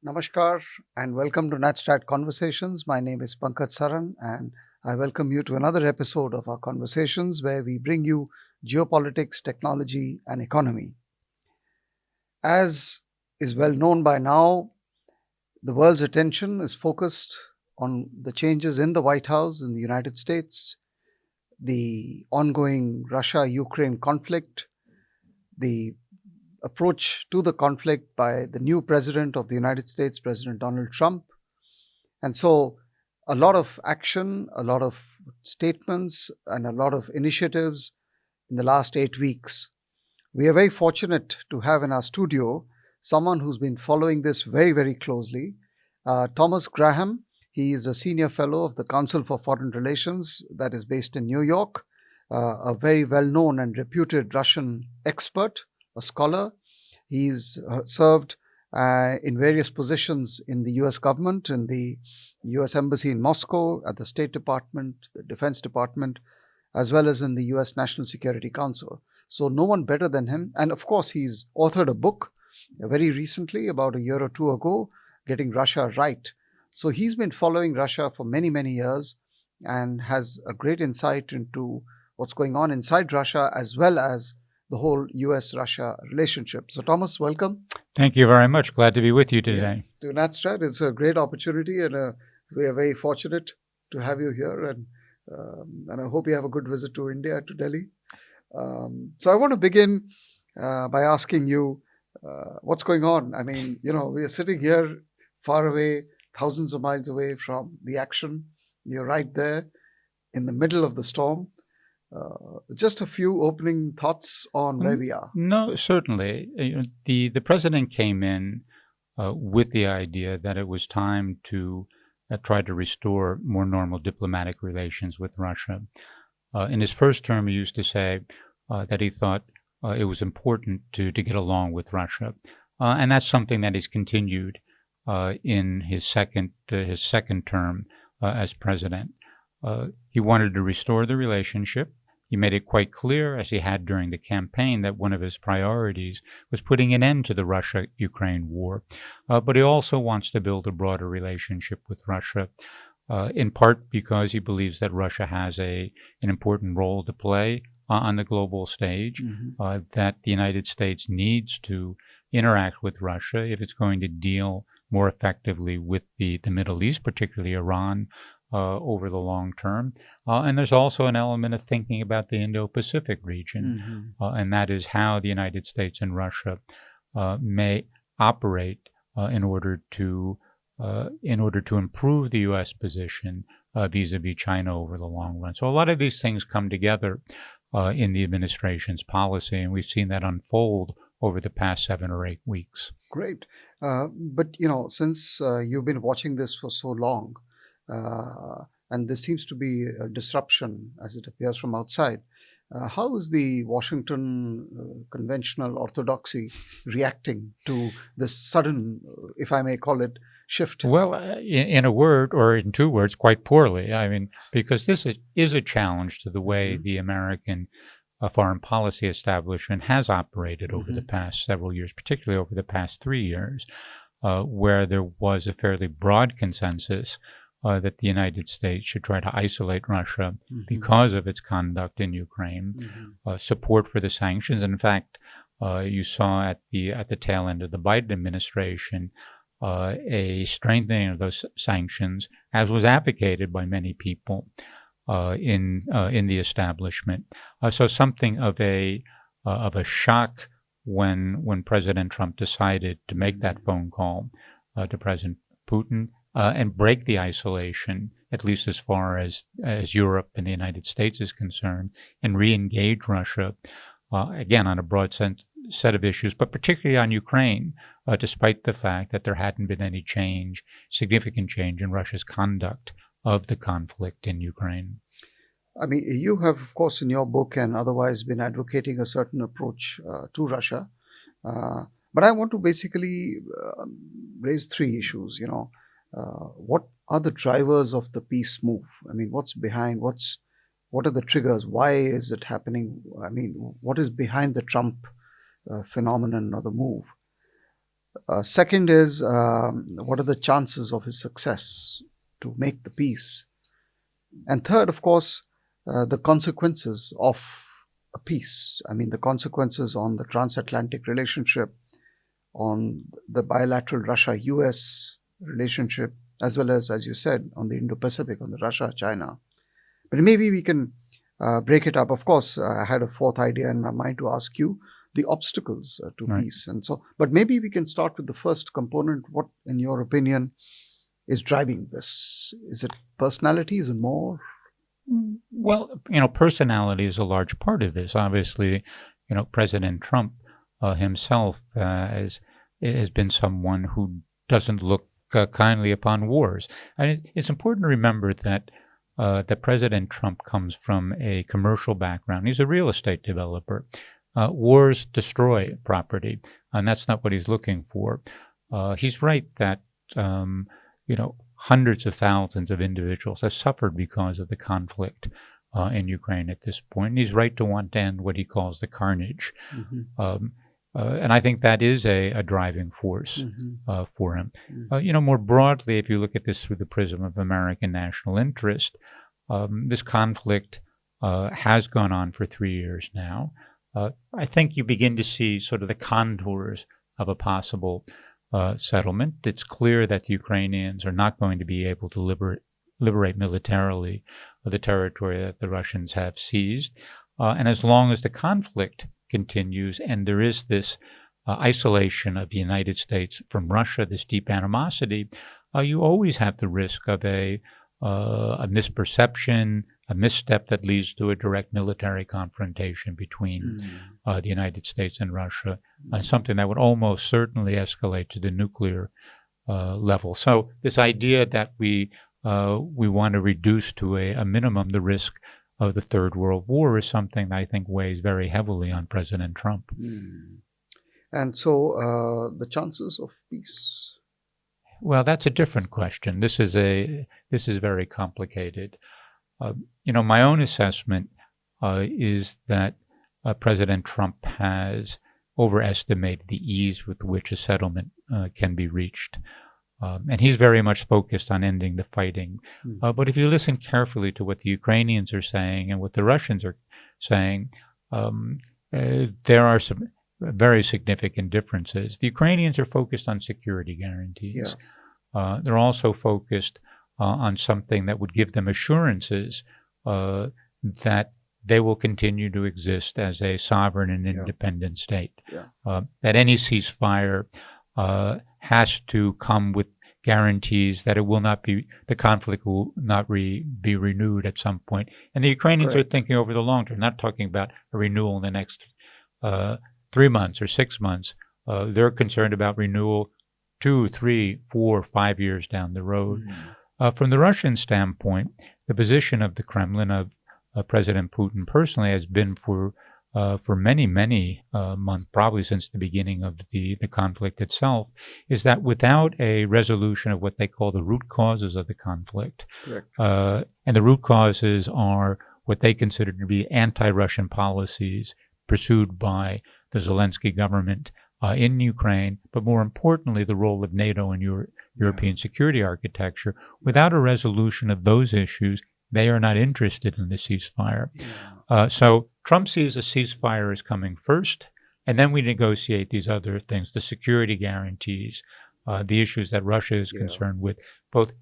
Namaskar and welcome to NatStrat Conversations. My name is Pankaj Saran and I welcome you to another episode of our conversations where we bring you geopolitics, technology, and economy. As is well known by now, the world's attention is focused on the changes in the White House in the United States, the ongoing Russia Ukraine conflict, the approach to the conflict by the new president of the United States, President Donald Trump. And so, a lot of action, a lot of statements, and a lot of initiatives in the last 8 weeks. We are very fortunate to have in our studio someone who's been following this very, very closely. Thomas Graham. He is a senior fellow of the Council for Foreign Relations that is based in New York, a very well-known and reputed Russian expert, a scholar. He's served in various positions in the US government, in the US Embassy in Moscow, at the State Department, the Defense Department, as well as in the US National Security Council. So no one better than him. And of course, he's authored a book very recently, about a year or two ago, Getting Russia Right. So he's been following Russia for many, many years and has a great insight into what's going on inside Russia as well as the whole US-Russia relationship. So Thomas, welcome. Thank you very much. Glad to be with you today. To NatStrat, it's a great opportunity and we are very fortunate to have you here and I hope you have a good visit to India, to Delhi. So I want to begin by asking you what's going on. I mean, we are sitting here far away, thousands of miles away from the action. You're right there in the middle of the storm. Just a few opening thoughts on where we are. No, certainly. The president came in with the idea that it was time to try to restore more normal diplomatic relations with Russia. In his first term, he used to say that he thought it was important to get along with Russia. And that's something that he's continued in his second term as president. He wanted to restore the relationship. He made it quite clear, as he had during the campaign, that one of his priorities was putting an end to the Russia-Ukraine war. But he also wants to build a broader relationship with Russia, in part because he believes that Russia has an important role to play on the global stage, that the United States needs to interact with Russia if it's going to deal more effectively with the Middle East, particularly Iran, over the long term. And there's also an element of thinking about the Indo-Pacific region, and that is how the United States and Russia may operate in order to improve the U.S. position vis-a-vis China over the long run. So a lot of these things come together in the administration's policy, and we've seen that unfold over the past 7 or 8 weeks. Great. But, since you've been watching this for so long, and there seems to be a disruption as it appears from outside, how is the Washington conventional orthodoxy reacting to this sudden, if I may call it, shift? Well, in a word or in 2 words, quite poorly. I mean, because this is a challenge to the way the American foreign policy establishment has operated over the past several years, particularly over the past 3 years, where there was a fairly broad consensus that the United States should try to isolate Russia because of its conduct in Ukraine, support for the sanctions. In fact, you saw at the tail end of the Biden administration a strengthening of those sanctions, as was advocated by many people in the establishment. So something of a shock when President Trump decided to make that phone call to President Putin and break the isolation, at least as far as Europe and the United States is concerned, and re-engage Russia, again, on a broad set of issues, but particularly on Ukraine, despite the fact that there hadn't been any significant change in Russia's conduct of the conflict in Ukraine. I mean, you have, of course, in your book and otherwise been advocating a certain approach to Russia. But I want to basically raise 3 issues, what are the drivers of the peace move? I mean, what's behind, what are the triggers? Why is it happening? I mean, what is behind the Trump phenomenon or the move? Second is, what are the chances of his success to make the peace? And third, of course, the consequences of a peace. I mean, the consequences on the transatlantic relationship, on the bilateral Russia-US relationship, as well as you said, on the Indo-Pacific, on the Russia-China. But maybe we can break it up. Of course, I had a fourth idea in my mind to ask you the obstacles to Right. peace. And so, but maybe we can start with the first component. What, in your opinion, is driving this? Is it personality? Is it more? Well, personality is a large part of this. Obviously, President Trump himself has been someone who doesn't look kindly upon wars. And it's important to remember that President Trump comes from a commercial background. He's a real estate developer. Wars destroy property, and that's not what he's looking for. He's right that hundreds of thousands of individuals have suffered because of the conflict in Ukraine at this point. And he's right to want to end what he calls the carnage. Mm-hmm. And I think that is a driving force for him. Mm-hmm. More broadly, if you look at this through the prism of American national interest, this conflict has gone on for 3 years now. I think you begin to see sort of the contours of a possible settlement. It's clear that the Ukrainians are not going to be able to liberate militarily the territory that the Russians have seized. And as long as the conflict continues and there is this isolation of the United States from Russia, this deep animosity, you always have the risk of a misperception, a misstep that leads to a direct military confrontation between the United States and Russia, something that would almost certainly escalate to the nuclear level. So this idea that we want to reduce to a minimum the risk of the Third World War is something that I think weighs very heavily on President Trump. And so the chances of peace? Well, that's a different question. This is very complicated. My own assessment is that President Trump has overestimated the ease with which a settlement can be reached. And he's very much focused on ending the fighting. But if you listen carefully to what the Ukrainians are saying and what the Russians are saying, there are some very significant differences. The Ukrainians are focused on security guarantees. Yeah. They're also focused on something that would give them assurances that they will continue to exist as a sovereign and independent state. Yeah. That any ceasefire has to come with guarantees that the conflict will not be renewed at some point. And the Ukrainians are thinking over the long term, not talking about a renewal in the next 3 months or 6 months. They're concerned about renewal 2, 3, 4, 5 years down the road. From the Russian standpoint, the position of the Kremlin, of President Putin personally, has been for many, many months, probably since the beginning of the conflict itself, is that without a resolution of what they call the root causes of the conflict, and the root causes are what they consider to be anti-Russian policies pursued by the Zelensky government in Ukraine, but more importantly, the role of NATO in European security architecture. Without a resolution of those issues, they are not interested in the ceasefire. So Trump sees a ceasefire as coming first, and then we negotiate these other things, the security guarantees, the issues that Russia is concerned with. Both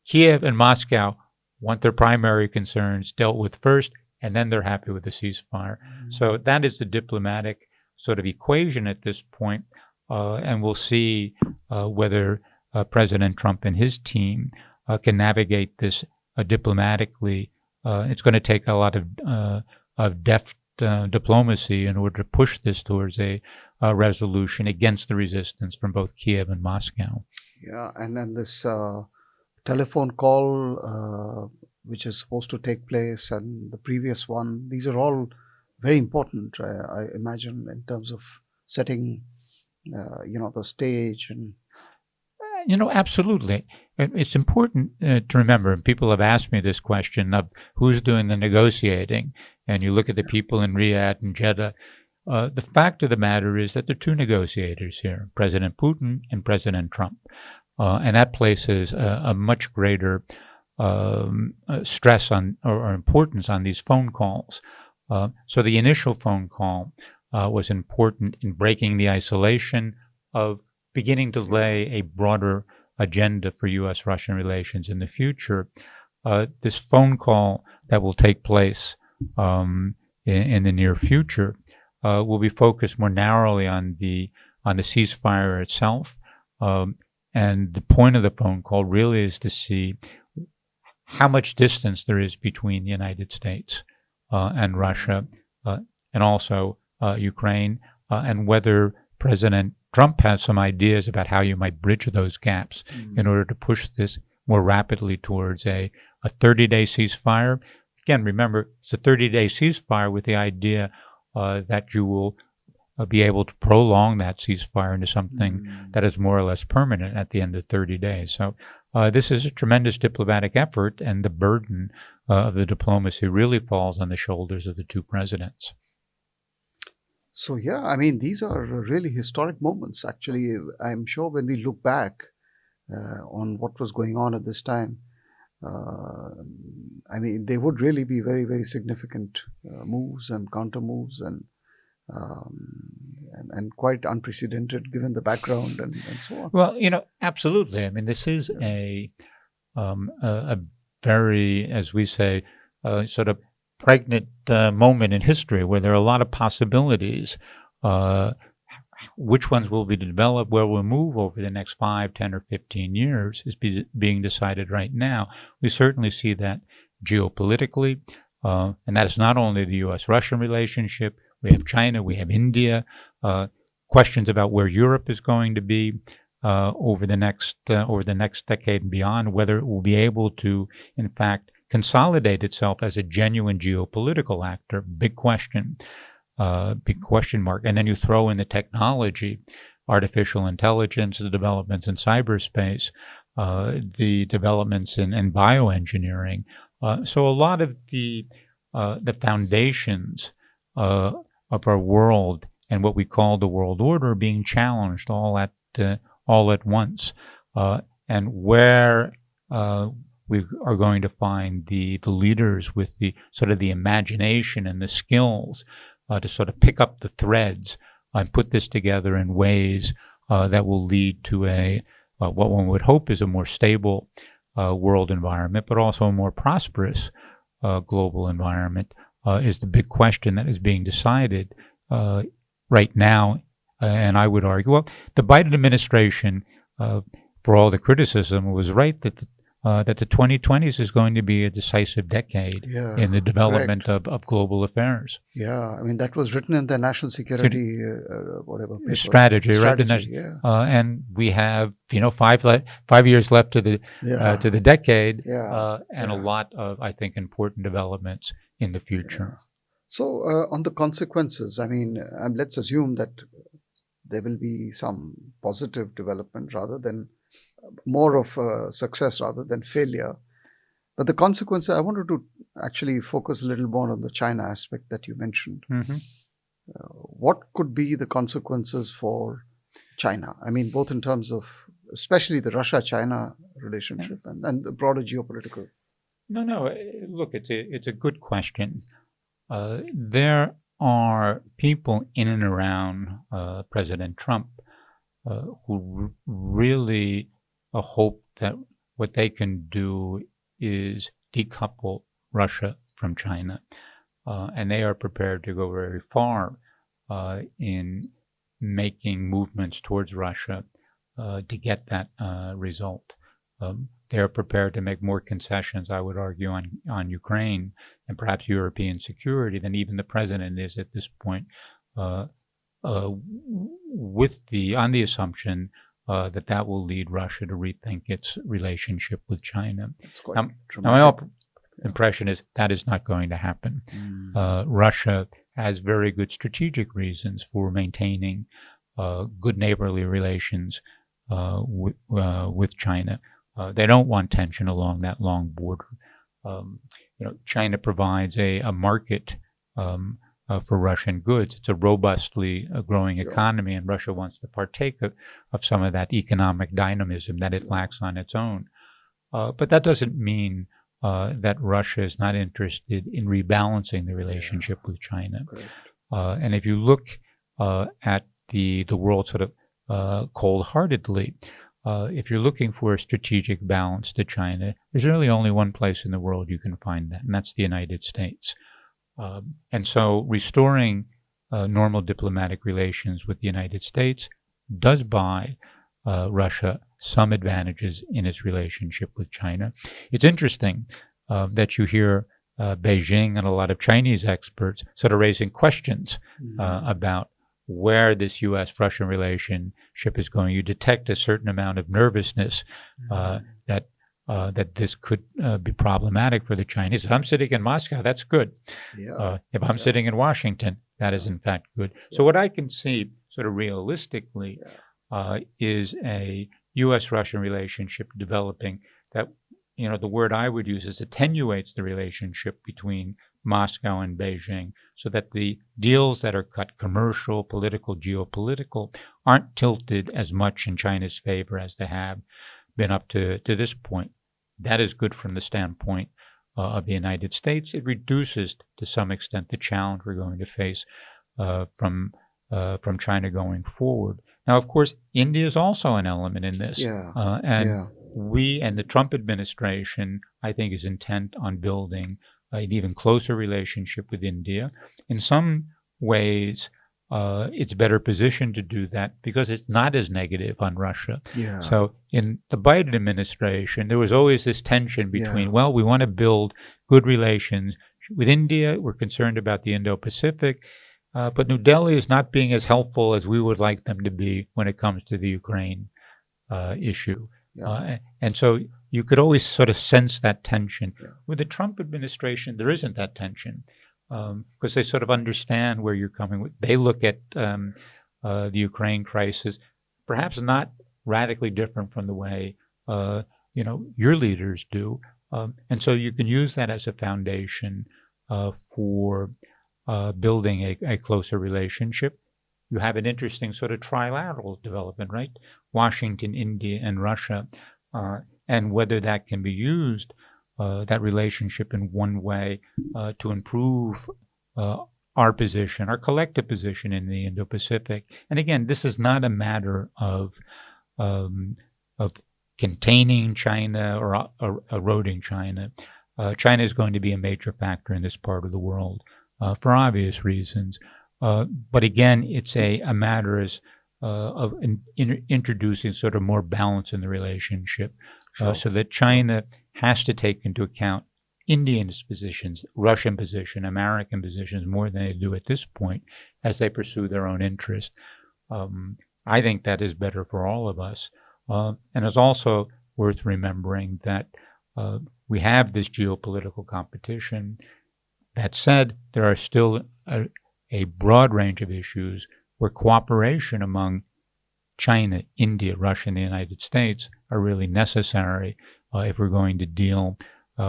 Kiev and Moscow want their primary concerns dealt with first, and then they're happy with the ceasefire. So that is the diplomatic sort of equation at this point, and we'll see whether President Trump and his team can navigate this diplomatically. It's going to take a lot of deft diplomacy in order to push this towards a resolution against the resistance from both Kiev and Moscow. Yeah, and then this telephone call, which is supposed to take place, and the previous one, these are all very important, I imagine, in terms of setting, the stage. And absolutely. It's important to remember, and people have asked me this question of who's doing the negotiating, and you look at the people in Riyadh and Jeddah. The fact of the matter is that there are two negotiators here, President Putin and President Trump. And that places a much greater stress on or importance on these phone calls. So the initial phone call was important in breaking the isolation of beginning to lay a broader agenda for U.S.-Russian relations in the future. This phone call that will take place in the near future will be focused more narrowly on the ceasefire itself. And the point of the phone call really is to see how much distance there is between the United States and Russia, and also Ukraine, and whether President Trump has some ideas about how you might bridge those gaps in order to push this more rapidly towards a 30-day ceasefire. Again, remember, it's a 30-day ceasefire with the idea that you will be able to prolong that ceasefire into something that is more or less permanent at the end of 30 days. So this is a tremendous diplomatic effort, and the burden of the diplomacy really falls on the shoulders of the two presidents. So, yeah, I mean, these are really historic moments. Actually, I'm sure when we look back on what was going on at this time, I mean, they would really be very, very significant moves and counter moves, and quite unprecedented given the background and so on. Well, absolutely. I mean, this is a very, as we say, sort of pregnant moment in history where there are a lot of possibilities. Which ones will be developed, where we'll move over the next 5, 10, or 15 years is being decided right now. We certainly see that geopolitically, and that is not only the U.S.-Russian relationship. We have China, we have India, questions about where Europe is going to be over the next decade and beyond, whether it will be able to, in fact, consolidate itself as a genuine geopolitical actor. Big question mark. And then you throw in the technology, artificial intelligence, the developments in cyberspace, the developments in bioengineering. So a lot of the foundations of our world and what we call the world order being challenged all at once, and where we are going to find the leaders with the sort of the imagination and the skills to sort of pick up the threads and put this together in ways that will lead to what one would hope is a more stable world environment, but also a more prosperous global environment, is the big question that is being decided right now. And I would argue, well, the Biden administration, for all the criticism, was right that the 2020s is going to be a decisive decade in the development of global affairs. Yeah, I mean, that was written in the national security paper. Strategy, right? And we have 5 years left to the decade, and a lot of, I think, important developments in the future. So on the consequences, I mean, let's assume that there will be some positive development rather than more of success rather than failure. But the consequences, I wanted to actually focus a little more on the China aspect that you mentioned. What could be the consequences for China? I mean, both in terms of, especially the Russia-China relationship and the broader geopolitical. No. Look, it's a good question. There are people in and around President Trump who really hope that what they can do is decouple Russia from China. And they are prepared to go very far in making movements towards Russia to get that result. They are prepared to make more concessions, I would argue, on Ukraine and perhaps European security than even the president is at this point, on the assumption that will lead Russia to rethink its relationship with China. Now my impression is that is not going to happen. Russia has very good strategic reasons for maintaining good neighborly relations with China. They don't want tension along that long border. China provides a market for Russian goods. It's a robustly growing Sure. economy, and Russia wants to partake of some of that economic dynamism that it lacks on its own. But that doesn't mean that Russia is not interested in rebalancing the relationship with China. And if you look at the world sort of cold-heartedly, if you're looking for a strategic balance to China, there's really only one place in the world you can find that, and that's the United States. And so restoring normal diplomatic relations with the United States does buy Russia some advantages in its relationship with China. It's interesting that you hear Beijing and a lot of Chinese experts sort of raising questions about where this U.S.-Russian relationship is going. You detect a certain amount of nervousness that this could be problematic for the Chinese. If I'm sitting in Moscow, that's good. If I'm sitting in Washington, that is in fact good. So what I can see sort of realistically is a U.S.-Russian relationship developing that, the word I would use is attenuates the relationship between Moscow and Beijing so that the deals that are cut, commercial, political, geopolitical, aren't tilted as much in China's favor as they have been up to this point. That is good from the standpoint of the United States. It reduces to some extent the challenge we're going to face from China going forward. Now, of course, India is also an element in this. We and the Trump administration, I think, is intent on building an even closer relationship with India. In some ways, it's better positioned to do that because it's not as negative on Russia. So in the Biden administration, there was always this tension between, well, we want to build good relations with India. We're concerned about the Indo-Pacific. But New Delhi is not being as helpful as we would like them to be when it comes to the Ukraine issue. And so you could always sort of sense that tension. With the Trump administration, there isn't that tension because they sort of understand where you're coming with. They look at the Ukraine crisis, perhaps not radically different from the way your leaders do. And so you can use that as a foundation for building a closer relationship. You have an interesting sort of trilateral development, right? Washington, India, and Russia. And whether that can be used, that relationship in one way to improve our position, our collective position in the Indo-Pacific. And again, this is not a matter of containing China or eroding China. China is going to be a major factor in this part of the world for obvious reasons. But again, it's a matter of introducing sort of more balance in the relationship so that China has to take into account India's positions, Russian position, American positions more than they do at this point as they pursue their own interest. I think that is better for all of us. And it's also worth remembering that we have this geopolitical competition. That said, there are still a broad range of issues where cooperation among China, India, Russia, and the United States are really necessary if we're going to deal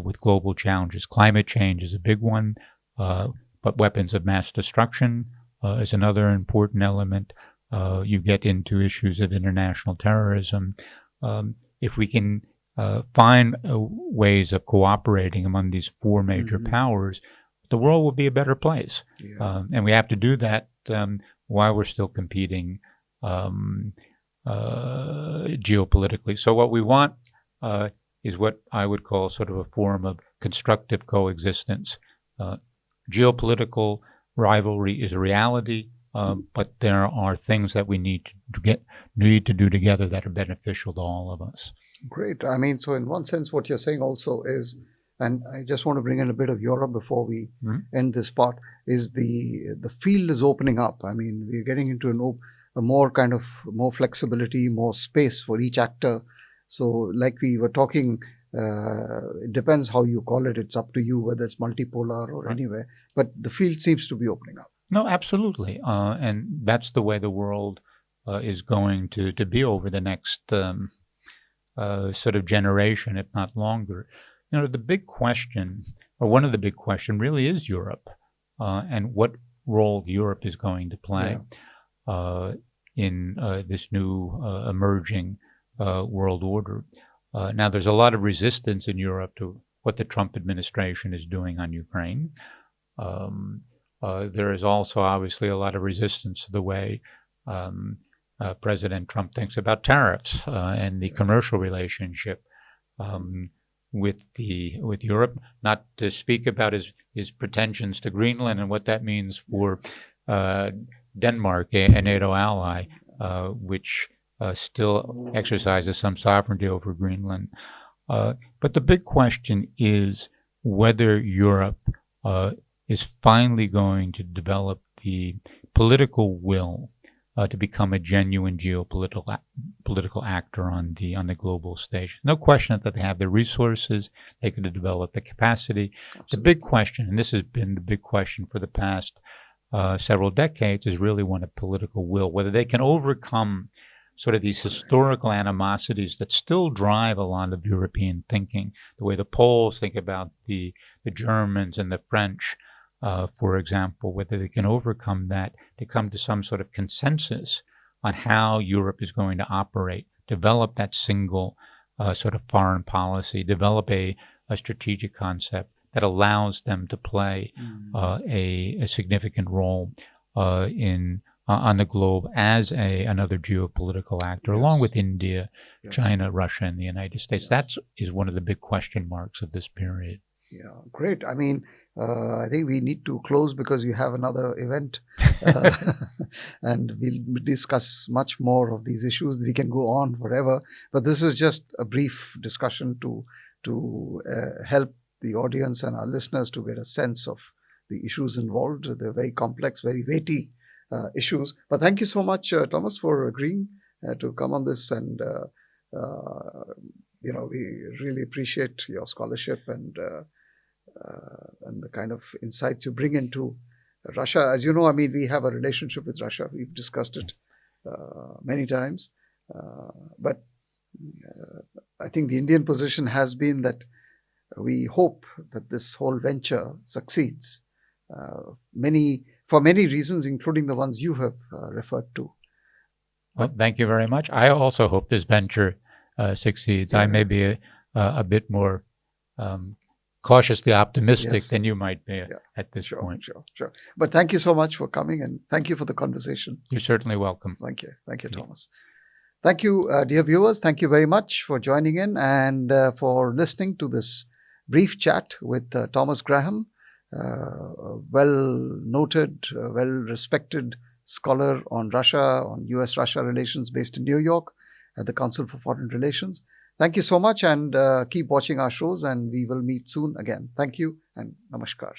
with global challenges. Climate change is a big one, but weapons of mass destruction is another important element. You get into issues of international terrorism. If we can find ways of cooperating among these four major powers, the world will be a better place. And we have to do that while we're still competing geopolitically. So what we want is what I would call sort of a form of constructive coexistence. Geopolitical rivalry is a reality, but there are things that we need to do together that are beneficial to all of us. Great. I mean, so in one sense, what you're saying also is, and I just want to bring in a bit of Europe before we end this part, is the field is opening up. I mean, we're getting into a more kind of more flexibility, more space for each actor. So like we were talking, it depends how you call it. It's up to you whether it's multipolar or anywhere. But the field seems to be opening up. No, absolutely. And that's the way the world is going to be over the next sort of generation, if not longer. The big question, or one of the big questions, really is Europe and what role Europe is going to play in this new emerging world order. Now, there's a lot of resistance in Europe to what the Trump administration is doing on Ukraine. There is also obviously a lot of resistance to the way President Trump thinks about tariffs and the commercial relationship with Europe. Not to speak about his pretensions to Greenland and what that means for Denmark, a NATO ally, which still exercises some sovereignty over Greenland. But the big question is whether Europe is finally going to develop the political will to become a genuine geopolitical actor on the global stage. No question that they have the resources, they could develop the capacity. Absolutely. The big question, and this has been the big question for the past several decades, is really one of political will, whether they can overcome sort of these historical animosities that still drive a lot of European thinking, the way the Poles think about the Germans and the French, for example, whether they can overcome that to come to some sort of consensus on how Europe is going to operate, develop that single sort of foreign policy, develop a strategic concept that allows them to play a significant role on the globe as another geopolitical actor, along with India, China, Russia, and the United States. That is one of the big question marks of this period. Yeah, great. I mean, I think we need to close because you have another event and we'll discuss much more of these issues. We can go on forever, but this is just a brief discussion to help the audience and our listeners to get a sense of the issues involved. They're very complex, very weighty issues. But thank you so much, Thomas, for agreeing to come on this. And, we really appreciate your scholarship and the kind of insights you bring into Russia. As you know, I mean, we have a relationship with Russia. We've discussed it many times. But I think the Indian position has been that we hope that this whole venture succeeds for many reasons, including the ones you have referred to. Well, thank you very much. I also hope this venture succeeds. I may be a bit more cautiously optimistic than you might be at this point. Sure. But thank you so much for coming, and thank you for the conversation. You're certainly welcome. Thank you, Thomas. Thank you, dear viewers. Thank you very much for joining in and for listening to this brief chat with Thomas Graham, a well-noted, well-respected scholar on Russia, on US-Russia relations based in New York at the Council for Foreign Relations. Thank you so much, and keep watching our shows, and we will meet soon again. Thank you and namaskar.